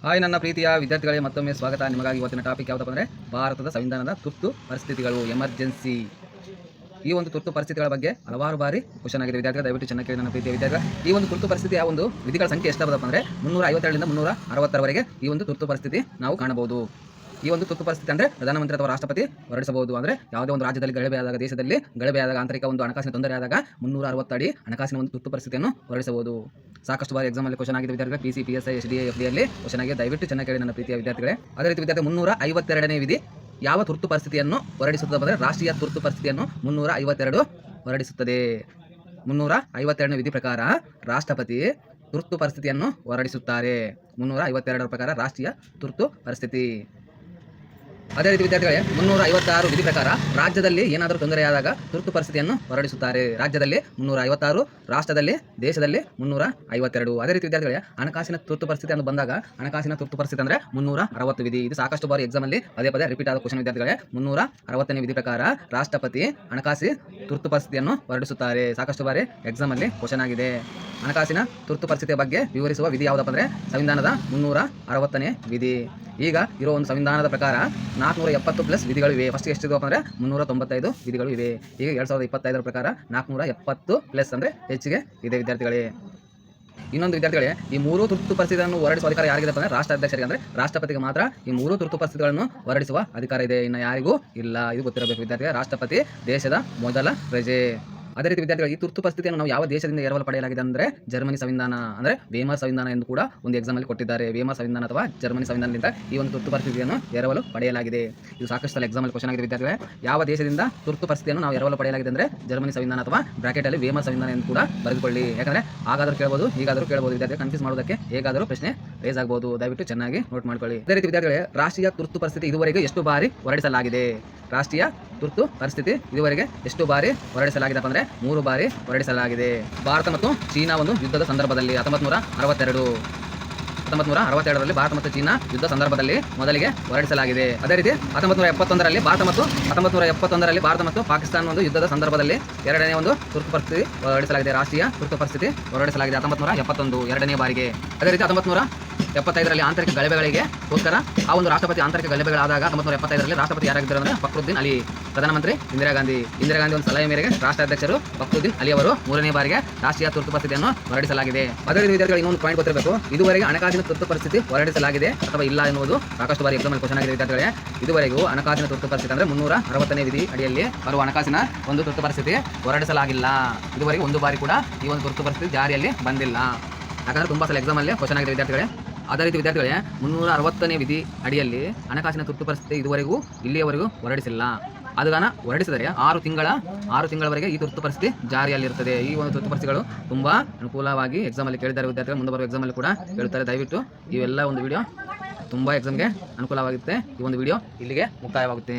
Hi ನನ್ನ ಪ್ರೀತಿಯ ವಿದ್ಯಾರ್ಥಿಗಳೇ, ಮತ್ತೊಮ್ಮೆ ಸ್ವಾಗತ. ನಿಮಗಾಗಿ ಇವತ್ತಿನ ಟಾಪಿಕ್ ಯಾವುದಪ್ಪ ಅಂದರೆ ಭಾರತದ ಸಂವಿಧಾನದ ತುರ್ತು ಪರಿಸ್ಥಿತಿಗಳು, ಎಮರ್ಜೆನ್ಸಿ. ಈ ಒಂದು ತುರ್ತು ಪರಿಸ್ಥಿತಿಗಳ ಬಗ್ಗೆ ಹಲವಾರು ಬಾರಿ ಕ್ವಶನ್ ಆಗಿದೆ ವಿದ್ಯಾರ್ಥಿಗಳು. ದಯವಿಟ್ಟು ಚೆನ್ನಾಗಿ ಕೇಳಿ ನನ್ನ ಪ್ರೀತಿಯ ವಿದ್ಯಾರ್ಥಿಗಳು. ಈ ಒಂದು ತುರ್ತು ಪರಿಸ್ಥಿತಿಯ ಒಂದು ವಿಧಿಗಳ ಸಂಖ್ಯೆ ಎಷ್ಟಾಗದಪ್ಪ ಅಂದರೆ 352ರಿಂದ 360ರವರೆಗೆ ಈ ಒಂದು ತುರ್ತು ಪರಿಸ್ಥಿತಿ ನಾವು ಕಾಣಬಹುದು. ಈ ಒಂದು ತುರ್ತು ಪರಿಸ್ಥಿತಿ ಅಂದರೆ ಪ್ರಧಾನಮಂತ್ರಿ ಅಥವಾ ರಾಷ್ಟ್ರಪತಿ ಹೊರಡಿಸಬಹುದು. ಅಂದರೆ ಯಾವುದೇ ಒಂದು ರಾಜ್ಯದಲ್ಲಿ ಗಲಭೆಯಾದಾಗ, ದೇಶದಲ್ಲಿ ಗಲಭೆಯಾದಾಗ, ಆಂತರಿಕ ಒಂದು ಹಣಕಾಸಿನ ತೊಂದರೆ ಆದಾಗ 360 ಅಡಿ ಹಣಕಾಸಿನ ಒಂದು ತುರ್ತು ಪರಿಸ್ಥಿತಿಯನ್ನು ಹೊರಡಿಸಬಹುದು. ಸಾಕಷ್ಟು ಬಾರಿ ಎಕ್ಸಾಮಲ್ಲಿ ಕ್ವಶನ್ ಆಗಿದೆ ವಿದ್ಯಾರ್ಥಿಗಳು. PC, PSI, SDA, FD ಅಲ್ಲಿ ಕ್ವಶನ್ ಆಗಿದೆ. ದಯವಿಟ್ಟು ಚೆನ್ನಾಗಿ ಕೇಳಿ ನನ್ನ ಪ್ರೀತಿಯ ವಿದ್ಯಾರ್ಥಿಗಳೇ. ಅದೇ ರೀತಿ ವಿದ್ಯಾರ್ಥಿ 352ನೇ ವಿಧಿ ಯಾವ ತುರ್ತು ಪರಿಸ್ಥಿತಿಯನ್ನು ಹೊರಡಿಸುತ್ತದೆ ಅಂದರೆ ರಾಷ್ಟ್ರೀಯ ತುರ್ತು ಪರಿಸ್ಥಿತಿಯನ್ನು 352 ಹೊರಡಿಸುತ್ತದೆ. 352ನೇ ವಿಧಿ ಪ್ರಕಾರ ರಾಷ್ಟ್ರಪತಿ ತುರ್ತು ಪರಿಸ್ಥಿತಿಯನ್ನು ಹೊರಡಿಸುತ್ತಾರೆ. 352ರ ಪ್ರಕಾರ ರಾಷ್ಟ್ರೀಯ ತುರ್ತು ಪರಿಸ್ಥಿತಿ. ಅದೇ ರೀತಿ ವಿದ್ಯಾರ್ಥಿಗಳೇ 356 ವಿಧಿ ಪ್ರಕಾರ ರಾಜ್ಯದಲ್ಲಿ ಏನಾದರೂ ತೊಂದರೆಯಾದಾಗ ತುರ್ತು ಪರಿಸ್ಥಿತಿಯನ್ನು ಹೊರಡಿಸುತ್ತಾರೆ. ರಾಜ್ಯದಲ್ಲಿ 356, ರಾಷ್ಟ್ರದಲ್ಲಿ, ದೇಶದಲ್ಲಿ 352. ಅದೇ ರೀತಿ ವಿದ್ಯಾರ್ಥಿಗಳೇ ಹಣಕಾಸಿನ ತುರ್ತು ಪರಿಸ್ಥಿತಿ ಅಂತ ಬಂದಾಗ ಹಣಕಾಸಿನ ತುರ್ತು ಪರಿಸ್ಥಿತಿ ಅಂದರೆ 360 ವಿಧಿ. ಇದು ಸಾಕಷ್ಟು ಬಾರಿ ಎಕ್ಸಾಮಲ್ಲಿ ಪದೇ ಪದೇ ರಿಪೀಟ್ ಆದ ಕ್ವಶನ್ ವಿದ್ಯಾರ್ಥಿಗಳೇ. 360ನೇ ವಿಧಿ ಪ್ರಕಾರ ರಾಷ್ಟ್ರಪತಿ ಹಣಕಾಸಿನ ತುರ್ತು ಪರಿಸ್ಥಿತಿಯನ್ನು ಹೊರಡಿಸುತ್ತಾರೆ. ಸಾಕಷ್ಟು ಬಾರಿ ಎಕ್ಸಾಮಲ್ಲಿ ಕ್ವಶನ್ ಆಗಿದೆ. ಹಣಕಾಸಿನ ತುರ್ತು ಪರಿಸ್ಥಿತಿಯ ಬಗ್ಗೆ ವಿವರಿಸುವ ವಿಧಿ ಯಾವುದಪ್ಪ ಅಂದರೆ ಸಂವಿಧಾನದ 360ನೇ ವಿಧಿ. ಈಗ ಇರೋ ಒಂದು ಸಂವಿಧಾನದ ಪ್ರಕಾರ 470+ ವಿಧಿಗಳು ಇವೆ. ಫಸ್ಟ್ ಎಷ್ಟಿದೆಯಪ್ಪ ಅಂದರೆ 395 ವಿಧಿಗಳು ಇವೆ. ಈಗ 2025ರ ಪ್ರಕಾರ 470+ ಅಂದರೆ ಹೆಚ್ಚಿಗೆ ಇದೆ ವಿದ್ಯಾರ್ಥಿಗಳೇ. ಇನ್ನೊಂದು ವಿದ್ಯಾರ್ಥಿಗಳೇ, ಈ 3 ತುರ್ತು ಪರಿಸ್ಥಿತಿಯನ್ನು ಹೊರಡಿಸುವ ಅಧಿಕಾರ ಯಾರಿಗಿದೆ ಅಂದರೆ ರಾಷ್ಟ್ರಾಧ್ಯಕ್ಷರಿಗೆ, ಅಂದರೆ ರಾಷ್ಟ್ರಪತಿಗೆ ಮಾತ್ರ ಈ 3 ತುರ್ತು ಪರಿಸ್ಥಿತಿಗಳನ್ನು ಹೊರಡಿಸುವ ಅಧಿಕಾರ ಇದೆ. ಇನ್ನು ಯಾರಿಗೂ ಇಲ್ಲ. ಇದು ಗೊತ್ತಿರಬೇಕು ವಿದ್ಯಾರ್ಥಿಗಳೇ. ರಾಷ್ಟ್ರಪತಿ ದೇಶದ ಮೊದಲ ಪ್ರಜೆ. ಅದೇ ರೀತಿ ವಿದ್ಯಾರ್ಥಿಗಳು ಈ ತುರ್ತು ಪರಿಸ್ಥಿತಿಯನ್ನು ನಾವು ಯಾವ ದೇಶದಿಂದ ಎರವಲು ಪಡೆಯಲಾಗಿದೆ ಅಂದರೆ ಜರ್ಮನಿ ಸಂವಿಧಾನ, ಅಂದರೆ ವೇಮರ್ ಸಂವಿಧಾನ ಎಂದು ಕೂಡ ಒಂದು ಎಕ್ಸಾಮಲ್ಲಿ ಕೊಟ್ಟಿದ್ದಾರೆ. ವೇಮರ್ ಸಂವಿಧಾನ ಅಥವಾ ಜರ್ಮನಿ ಸಂವಿಧಾನದಿಂದ ಈ ಒಂದು ತುರ್ತು ಪರಿಸ್ಥಿತಿಯನ್ನು ಎರವಲು ಪಡೆಯಲಾಗಿದೆ. ಇದು ಸಾಕಷ್ಟು ಸಲ ಎಕ್ಸಾಮಲ್ಲಿ ಕ್ವಶನ್ ಆಗಿದೆ ವಿದ್ಯಾರ್ಥಿಗಳೇ. ಯಾವ ದೇಶದಿಂದ ತುರ್ತು ಪರಿಸ್ಥಿತಿಯನ್ನು ನಾವು ಎರವಲು ಪಡೆಯಲಾಗಿದೆ ಅಂದರೆ ಜರ್ಮನಿ ಸಂವಿಧಾನ ಅಥವಾ ಬ್ರಾಕೆಟಲ್ಲಿ ವೇಮರ್ ಸಂವಿಧಾನ ಎಂದು ಕೂಡ ಬರೆದುಕೊಳ್ಳಿ. ಯಾಕಂದರೆ ಹಾಗಾದರೂ ಕೇಳಬಹುದು, ಹೀಗಾದರೂ ಕೇಳಬಹುದು ವಿದ್ಯಾರ್ಥಿ. ಕನ್ಫ್ಯೂಸ್ ಮಾಡೋದಕ್ಕೆ ಹೇಗಾದರೂ ಪ್ರಶ್ನೆ ರೇಸ್ ಆಗಬಹುದು. ದಯವಿಟ್ಟು ಚೆನ್ನಾಗಿ ನೋಟ್ ಮಾಡ್ಕೊಳ್ಳಿ. ಅದೇ ರೀತಿ ವಿದ್ಯಾರ್ಥಿಗಳೇ ರಾಷ್ಟ್ರೀಯ ತುರ್ತು ಪರಿಸ್ಥಿತಿ ಇದುವರೆಗೆ ಎಷ್ಟು ಬಾರಿ ಹೊರಡಿಸಲಾಗಿದೆ? ರಾಷ್ಟ್ರೀಯ ತುರ್ತು ಪರಿಸ್ಥಿತಿ ಇದುವರೆಗೆ ಎಷ್ಟು ಬಾರಿ ಹೊರಡಿಸಲಾಗಿದೆಪ್ಪ ಅಂದರೆ 3 ಬಾರಿ ಹೊರಡಿಸಲಾಗಿದೆ. ಭಾರತ ಮತ್ತು ಚೀನಾ ಒಂದು ಯುದ್ಧದ ಸಂದರ್ಭದಲ್ಲಿ 1962ರಲ್ಲಿ ಭಾರತ ಮತ್ತು ಚೀನಾ ಯುದ್ಧ ಸಂದರ್ಭದಲ್ಲಿ ಮೊದಲಿಗೆ ಹೊರಡಿಸಲಾಗಿದೆ. ಅದೇ ರೀತಿ 1971ರಲ್ಲಿ ಭಾರತ ಮತ್ತು ಪಾಕಿಸ್ತಾನ ಒಂದು ಯುದ್ಧದ ಸಂದರ್ಭದಲ್ಲಿ ಎರಡನೇ ಒಂದು ತುರ್ತು ಪರಿಸ್ಥಿತಿ ಹೊರಡಿಸಲಾಗಿದೆ. ರಾಷ್ಟ್ರೀಯ ತುರ್ತು ಪರಿಸ್ಥಿತಿ ಹೊರಡಿಸಲಾಗಿದೆ 1971 ಎರಡನೇ ಬಾರಿಗೆ. ಅದೇ ರೀತಿ 1975ರಲ್ಲಿ ಆಂತರಿಕ ಗಲಭೆಗಳಿಗೆ ಗೋಸ್ಕರ ಆ ಒಂದು ರಾಷ್ಟ್ರಪತಿ ಆಂತರಿಕ ಗಲಭೆಗಳಾದಾಗ 1975ರಲ್ಲಿ ರಾಷ್ಟ್ರಪತಿ ಯಾರಾಗಿದ್ದರು ಅಂದರೆ ಫಕ್ರುದ್ದೀನ್ ಅಲಿ. ಪ್ರಧಾನಮಂತ್ರಿ ಇಂದಿರಾ ಗಾಂಧಿ ಒಂದು ಸಲಹೆ ಮೇರೆಗೆ ರಾಷ್ಟ್ರಾಧ್ಯಕ್ಷರು ಫಕ್ರುದ್ದೀನ್ ಅಲಿ ಅವರು 3ನೇ ಬಾರಿಗೆ ರಾಷ್ಟ್ರೀಯ ತುರ್ತು ಪರಿಸ್ಥಿತಿಯನ್ನು ಹೊರಡಿಸಲಾಗಿದೆ. ಅದೇ ರೀತಿ ವಿದ್ಯಾರ್ಥಿಗಳು ಇನ್ನೊಂದು ಪಾಯಿಂಟ್ ಗೊತ್ತಿರಬೇಕು. ಇದುವರೆಗೆ ಹಣಕಾಸಿನ ತುರ್ತು ಪರಿಸ್ಥಿತಿ ಹೊರಡಿಸಲಾಗಿದೆ ಅಥವಾ ಇಲ್ಲ ಎನ್ನುವುದು ಸಾಕಷ್ಟು ಬಾರಿ ಎಕ್ಸಾಮಲ್ಲಿ ಕ್ವಶನ್ ಆಗಿದೆ ವಿದ್ಯಾರ್ಥಿಗಳೇ. ಇದುವರೆಗೂ ಹಣಕಾಸಿನ ತುರ್ತು ಪರಿಸ್ಥಿತಿ ಅಂದರೆ 360ನೇ ವಿಧಿ ಅಡಿಯಲ್ಲಿ ಬರುವ ಹಣಕಾಸಿನ ಒಂದು ತುರ್ತು ಪರಿಸ್ಥಿತಿ ಹೊರಡಿಸಲಾಗಿಲ್ಲ. ಇದುವರೆಗೆ ಒಂದು ಬಾರಿ ಕೂಡ ಈ ಒಂದು ತುರ್ತು ಪರಿಸ್ಥಿತಿ ಜಾರಿಯಲ್ಲಿ ಬಂದಿಲ್ಲ. ಯಾಕಂದರೆ ತುಂಬ ಸಲ ಎಕ್ಸಾಮಲ್ಲಿ ಕ್ವಶನ್ ಆಗಿದೆ ವಿದ್ಯಾರ್ಥಿಗಳೇ. ಅದೇ ರೀತಿ ವಿದ್ಯಾರ್ಥಿಗಳೇ 360ನೇ ವಿಧಿ ಅಡಿಯಲ್ಲಿ ಹಣಕಾಸಿನ ತುರ್ತು ಪರಿಸ್ಥಿತಿ ಇದುವರೆಗೂ ಇಲ್ಲಿಯವರೆಗೂ ಹೊರಡಿಸಿಲ್ಲ. ಅದನ್ನು ಹೊರಡಿಸಿದರೆ 6 ತಿಂಗಳವರೆಗೆ ಈ ತುರ್ತು ಪರಿಸ್ಥಿತಿ ಜಾರಿಯಲ್ಲಿರುತ್ತದೆ. ಈ ಒಂದು ತುರ್ತು ಪರಿಸ್ಥಿತಿಗಳು ತುಂಬ ಅನುಕೂಲವಾಗಿ ಎಕ್ಸಾಮಲ್ಲಿ ಕೇಳಿದ್ದಾರೆ ವಿದ್ಯಾರ್ಥಿಗಳು. ಮುಂದೆ ಬರುವ ಎಕ್ಸಾಮಲ್ಲಿ ಕೂಡ ಕೇಳುತ್ತಾರೆ. ದಯವಿಟ್ಟು ಇವೆಲ್ಲ ಒಂದು ವಿಡಿಯೋ ತುಂಬ ಎಕ್ಸಾಮ್ಗೆ ಅನುಕೂಲವಾಗುತ್ತೆ. ಈ ಒಂದು ವಿಡಿಯೋ ಇಲ್ಲಿಗೆ ಮುಕ್ತಾಯವಾಗುತ್ತೆ.